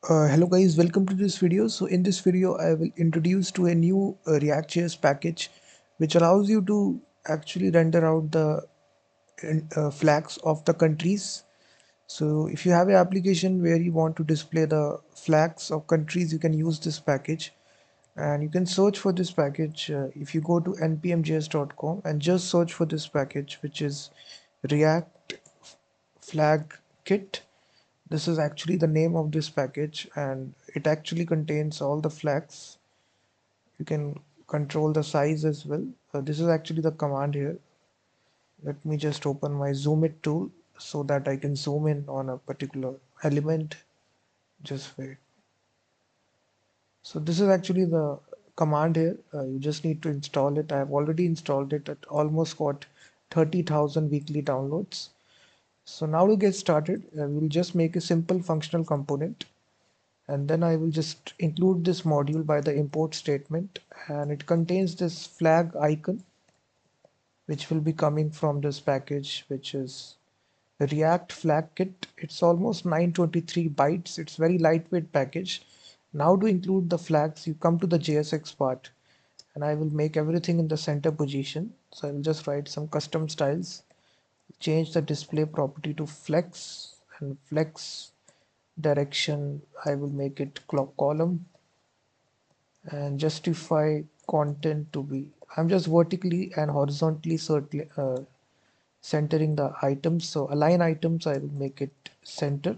Hello guys, welcome to this video. So in this video I will introduce to a new React.js package which allows you to actually render out the flags of the countries. So if you have an application where you want to display the flags of countries, you can use this package, and you can search for this package if you go to npmjs.com and just search for this package, which is React Flag Kit. This is actually the name of this package, and it actually contains all the flags. You can control the size as well. This is actually the command here. Let me just open my zoom it tool so that I can zoom in on a particular element. Just wait. So this is actually the command here. You just need to install it. I have already installed it. It almost got 30,000 weekly downloads. So now to get started, we'll just make a simple functional component, and then I will just include this module by the import statement, and it contains this flag icon which will be coming from this package, which is React Flag Kit. It's almost 923 bytes. It's very lightweight package. Now to include the flags, you come to the JSX part, and I will make everything in the center position. So I will just write some custom styles, change the display property to flex, and flex direction I will make it clock column, and justify content to be, I'm just vertically and horizontally centering the items. So align items, I will make it center.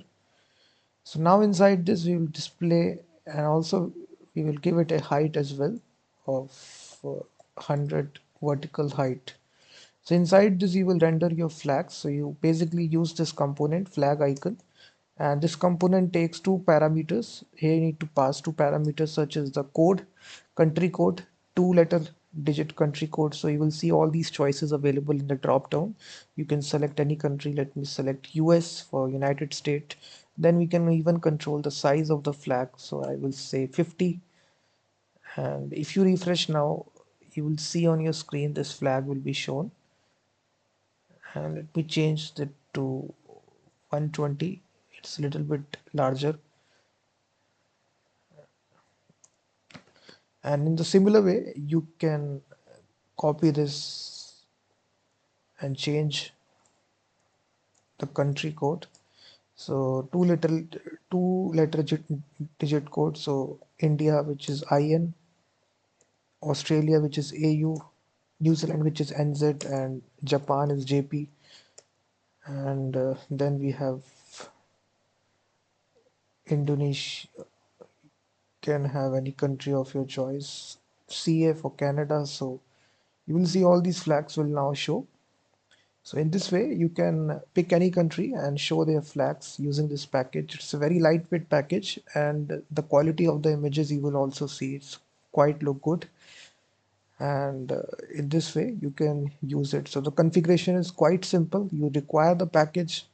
So now inside this we will display, and also we will give it a height as well of 100 vertical height. So inside this you will render your flags. So you basically use this component flag icon, and this component takes two parameters. Here you need to pass two parameters such as the code, country code, two letter digit country code. So you will see all these choices available in the drop down. You can select any country. Let me select US for United States. Then we can even control the size of the flag. So I will say 50, and if you refresh now, you will see on your screen this flag will be shown. And let me change that to 120. It's a little bit larger. And in the similar way, you can copy this and change the country code. So two letter digit code. So India, which is IN, Australia, which is AU, New Zealand, which is NZ, and Japan is JP. And then we have Indonesia, can have any country of your choice. CA for Canada. So you will see all these flags will now show. So in this way, you can pick any country and show their flags using this package. It's a very lightweight package, and the quality of the images you will also see it's quite look good. And in this way, you can use it. So the configuration is quite simple. You require the package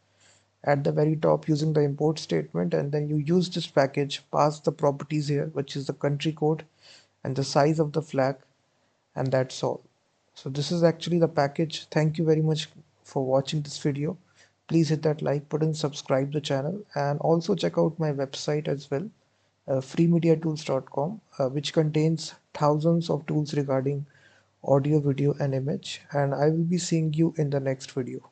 at the very top using the import statement, and then you use this package, pass the properties here, which is the country code and the size of the flag, and that's all. So this is actually the package. Thank you very much for watching this video. Please hit that like button, subscribe the channel, and also check out my website as well, freemediatools.com, which contains thousands of tools regarding audio, video, and image. And I will be seeing you in the next video.